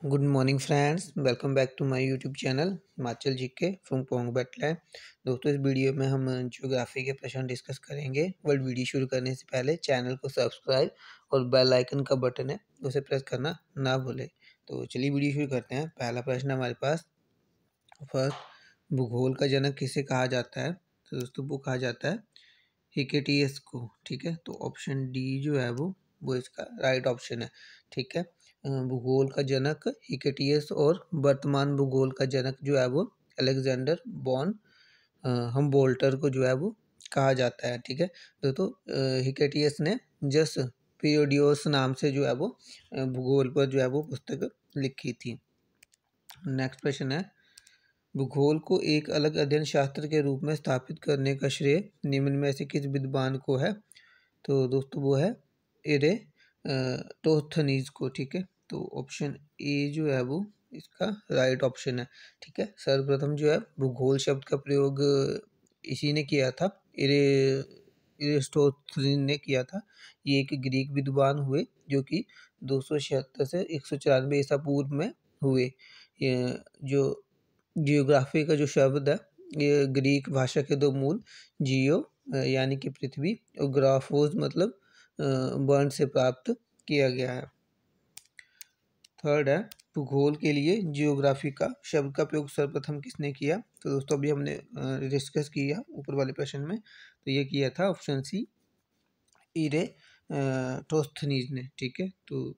Good morning friends, welcome back to my YouTube channel Himachal GK from Pong wetland. दोस्तों, इस video में हम geography के प्रश्न डिस्कस करेंगे। बट वीडियो शुरू करने से पहले चैनल को सब्सक्राइब और बेल आइकन का बटन है उसे प्रेस करना ना भूलें। तो चलिए वीडियो शुरू करते हैं। पहला प्रश्न हमारे पास, फर्स्ट, भूगोल का जनक किसे कहा जाता है? तो दोस्तों वो कहा जाता है हिकेटियस को। ठीक है, तो ऑप्शन डी जो है वो इसका राइट ऑप्शन है। ठीक है, भूगोल का जनक हिकेटियस और वर्तमान भूगोल का जनक जो है वो अलेक्जेंडर बॉन हमबोल्टर को जो है वो कहा जाता है। ठीक है, तो हिकेटियस ने जस पीरियोडियोस नाम से जो है वो भूगोल पर जो है वो पुस्तक लिखी थी। नेक्स्ट क्वेश्चन है, भूगोल को एक अलग अध्ययन शास्त्र के रूप में स्थापित करने का श्रेय निम्न में से किस विद्वान को है? तो दोस्तों वो है एरेटोस्थनीज को। ठीक है, तो ऑप्शन ए जो है वो इसका राइट ऑप्शन है। ठीक है, सर्वप्रथम जो है भूगोल शब्द का प्रयोग इसी ने किया था, एरिस्टोथनीज ने किया था। ये एक ग्रीक विद्वान हुए जो कि 276 से 194 ईसा पूर्व में हुए। ये जो जियोग्राफी का जो शब्द है, ये ग्रीक भाषा के दो मूल जियो यानी कि पृथ्वी और ग्राफोस मतलब वर्ण से प्राप्त किया गया है। थर्ड है, भूगोल के लिए जियोग्राफी का शब्द का प्रयोग सर्वप्रथम किसने किया? तो दोस्तों अभी हमने डिस्कस किया ऊपर वाले प्रश्न में, तो ये किया था ऑप्शन सी इरेटोस्थनीज ने। ठीक है, तो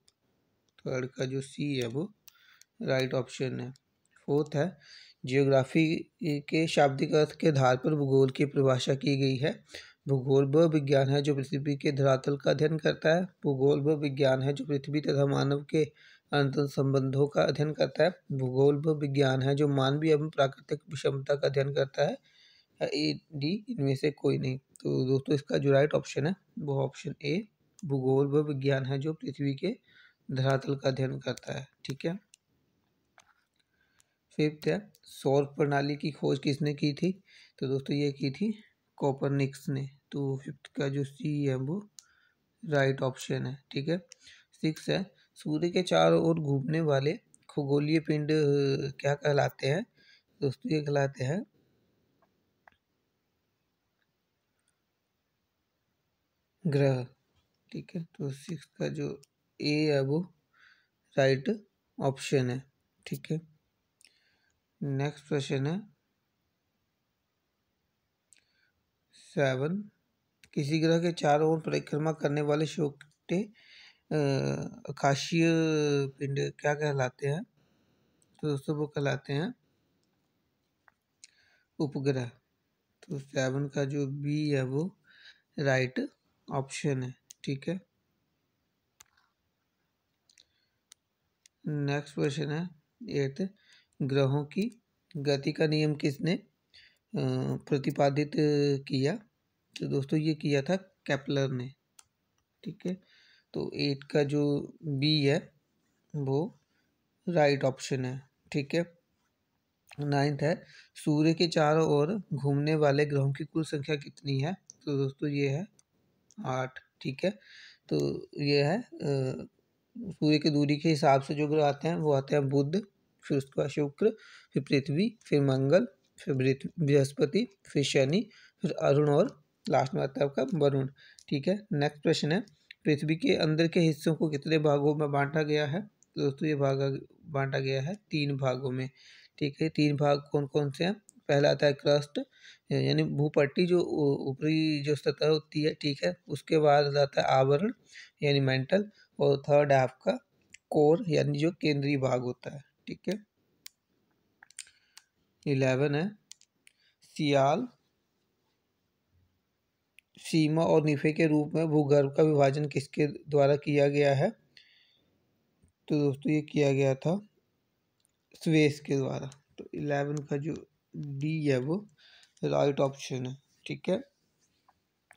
थर्ड का जो सी है वो राइट ऑप्शन है। फोर्थ है, जियोग्राफी के शाब्दिक अर्थ के आधार पर भूगोल की परिभाषा की गई है। भूगोल वह विज्ञान है जो पृथ्वी के धरातल का अध्ययन करता है। भूगोल वह विज्ञान है जो पृथ्वी तथा मानव के अंतर संबंधों का अध्ययन करता है। भूगोल वह विज्ञान है जो मानवीय एवं प्राकृतिक विषमता का अध्ययन करता है। ए डी इनमें से कोई नहीं। तो दोस्तों इसका जो राइट ऑप्शन है वो ऑप्शन ए, भूगोल वह विज्ञान है जो पृथ्वी के धरातल का अध्ययन करता है। ठीक है, फिफ्थ है, सौर प्रणाली की खोज किसने की थी? तो दोस्तों ये की थी कोपरनिकस ने। तो फिफ्थ का जो सी है वो राइट ऑप्शन है। ठीक है, सिक्स है, सूर्य के चारों ओर घूमने वाले खगोलीय पिंड क्या कहलाते हैं? दोस्तों ये कहलाते हैं ग्रह। ठीक है, तो सिक्स का जो ए है वो राइट ऑप्शन है। ठीक है, नेक्स्ट क्वेश्चन है सेवन, किसी ग्रह के चारों ओर परिक्रमा करने वाले छोटे आकाशीय पिंड क्या कहलाते हैं? तो दोस्तों वो कहलाते हैं उपग्रह। तो सेवन का जो बी है वो राइट ऑप्शन है। ठीक है, नेक्स्ट क्वेश्चन है एट, ग्रहों की गति का नियम किसने प्रतिपादित किया? तो दोस्तों ये किया था केपलर ने। ठीक है, तो एट का जो बी है वो राइट ऑप्शन है। ठीक है, नाइन्थ है, सूर्य के चारों ओर घूमने वाले ग्रहों की कुल संख्या कितनी है? तो दोस्तों ये है 8। ठीक है, तो ये है सूर्य की दूरी के हिसाब से जो ग्रह आते हैं वो आते हैं बुध, फिर उसके बाद शुक्र, फिर पृथ्वी, फिर मंगल, फिर बृहस्पति, फिर शनि, फिर अरुण और लास्ट में आता है आपका वरुण। ठीक है, नेक्स्ट प्रश्न है, पृथ्वी के अंदर के हिस्सों को कितने भागों में बांटा गया है? तो दोस्तों ये बांटा गया है 3 भागों में। ठीक है, 3 भाग कौन कौन से हैं? पहला आता है क्रस्ट यानी भूपट्टी जो ऊपरी जो सतह होती है। ठीक है, उसके बाद आता है आवरण यानी मेंटल, और थर्ड है आपका कोर यानी जो केंद्रीय भाग होता है। ठीक है, 11 है, सियाल, सीमा और निफे के रूप में भूगर्भ का विभाजन किसके द्वारा किया गया है? तो दोस्तों ये किया गया था स्वेस के द्वारा। तो 11 का जो डी है वो राइट ऑप्शन है। ठीक है,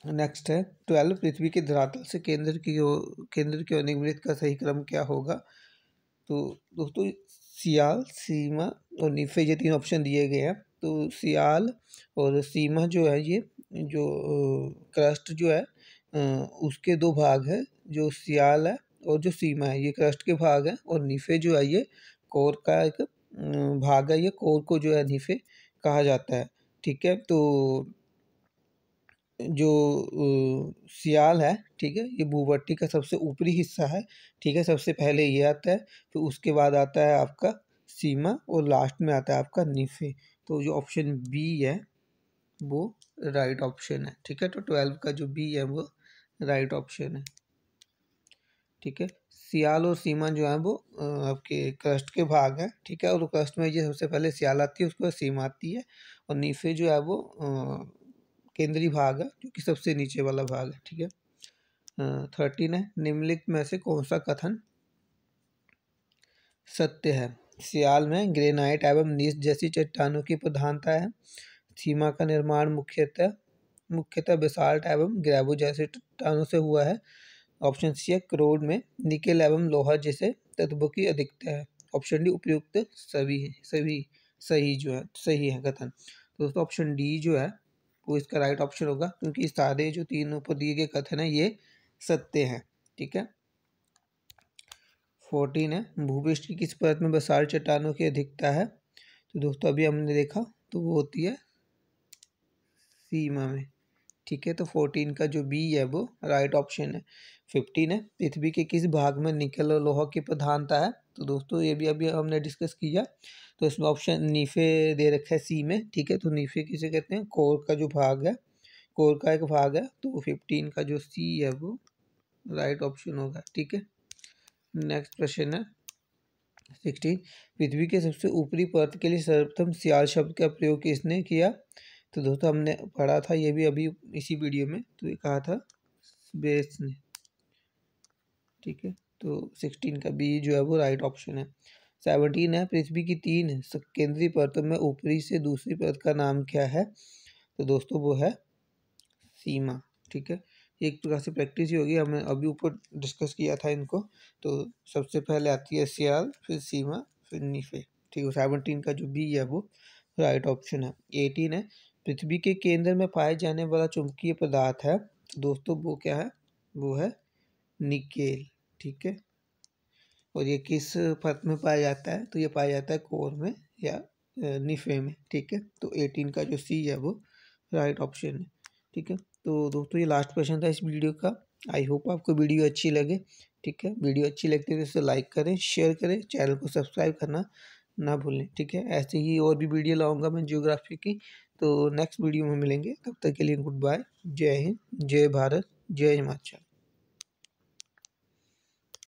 नेक्स्ट है 12, पृथ्वी के धरातल से केंद्र की ओर निगमित का सही क्रम क्या होगा? तो दोस्तों सियाल, सीमा और निफे ये 3 ऑप्शन दिए गए हैं। तो सियाल और सीमा जो है ये जो क्रस्ट जो है उसके 2 भाग है। जो सियाल है और जो सीमा है ये क्रस्ट के भाग है, और नीफे जो है ये कोर का एक भाग है। ये कोर को जो है नीफे कहा जाता है। ठीक है, तो जो सियाल है, ठीक है, ये भूभट्टी का सबसे ऊपरी हिस्सा है। ठीक है, सबसे पहले ये आता है, फिर उसके बाद आता है आपका सीमा, और लास्ट में आता है आपका नीफे। तो जो ऑप्शन बी है वो राइट ऑप्शन है। ठीक है, तो 12 का जो बी है वो राइट ऑप्शन है। ठीक है, सियाल और सीमा जो है वो आपके क्रस्ट के भाग हैं। ठीक है, और क्रस्ट में ये सबसे पहले सियाल आती है, उसके बाद सीमा आती है, और नीफे जो है वो केंद्रीय भाग है, जो कि सबसे नीचे वाला भाग है। ठीक है, 13 है, निम्नलिखित में से कौन सा कथन सत्य है? सियाल में ग्रेनाइट एवं नीस जैसी चट्टानों की प्रधानता है। सीमा का निर्माण मुख्यतः बेसाल्ट एवं ग्रेवो जैसे चट्टानों से हुआ है। ऑप्शन सी है, क्रोड में निकेल एवं लोहा जैसे तत्वों की अधिकता है। ऑप्शन डी उपयुक्त सभी सही जो है सही है कथन। तो दोस्तों ऑप्शन डी जो है वो इसका राइट ऑप्शन होगा, क्योंकि सारे जो तीन ऊपर दिए गए कथन है ये सत्य हैं। ठीक है, 14 है, भूपृष्ठ की किस परत में बसाल्ट चट्टानों की अधिकता है? तो दोस्तों अभी हमने देखा तो वो होती है सीमा में। ठीक है, तो 14 का जो बी है वो राइट ऑप्शन है। 15 है, पृथ्वी के किस भाग में निकल और लोहा की प्रधानता है? तो दोस्तों ये भी अभी हमने डिस्कस किया। तो इसमें ऑप्शन नीफे दे रखा है सी में। ठीक है, तो नीफे किसे कहते हैं? कोर का जो भाग है, कोर का एक भाग है। तो 15 का जो सी है वो राइट ऑप्शन होगा। ठीक है, नेक्स्ट क्वेश्चन है 16, पृथ्वी के सबसे ऊपरी परत के लिए सर्वप्रथम सियाल शब्द का प्रयोग किसने किया? तो दोस्तों हमने पढ़ा था ये भी अभी इसी वीडियो में, तो ये कहा था बेस ने। ठीक है, तो 16 का बी जो है वो राइट ऑप्शन है। 17 है, पृथ्वी की 3 केंद्रीय परतों में ऊपरी से दूसरी परत का नाम क्या है? तो दोस्तों वो है सीमा। ठीक है, एक प्रकार से प्रैक्टिस ही होगी, हमने अभी ऊपर डिस्कस किया था इनको। तो सबसे पहले आती है सियाल, फिर सीमा, फिर नीफे। ठीक है, 17 का जो बी है वो राइट ऑप्शन है। 18 है, पृथ्वी के केंद्र में पाए जाने वाला चुंबकीय पदार्थ है। तो दोस्तों वो क्या है? वो है निकेल। ठीक है, और ये किस परत में पाया जाता है? तो ये पाया जाता है कोर में या निफे में। ठीक है, तो 18 का जो सी है वो राइट ऑप्शन है। ठीक है, तो दोस्तों ये लास्ट क्वेश्चन था इस वीडियो का। आई होप आपको वीडियो अच्छी लगे। ठीक है, वीडियो अच्छी लगती है तो इसे लाइक करें, शेयर करें, चैनल को सब्सक्राइब करना ना भूलें। ठीक है, ऐसे ही और भी वीडियो लाऊंगा मैं ज्योग्राफी की। तो नेक्स्ट वीडियो में मिलेंगे, तब तक के लिए गुड बाय। जय हिंद, जय भारत, जय हिमाचल।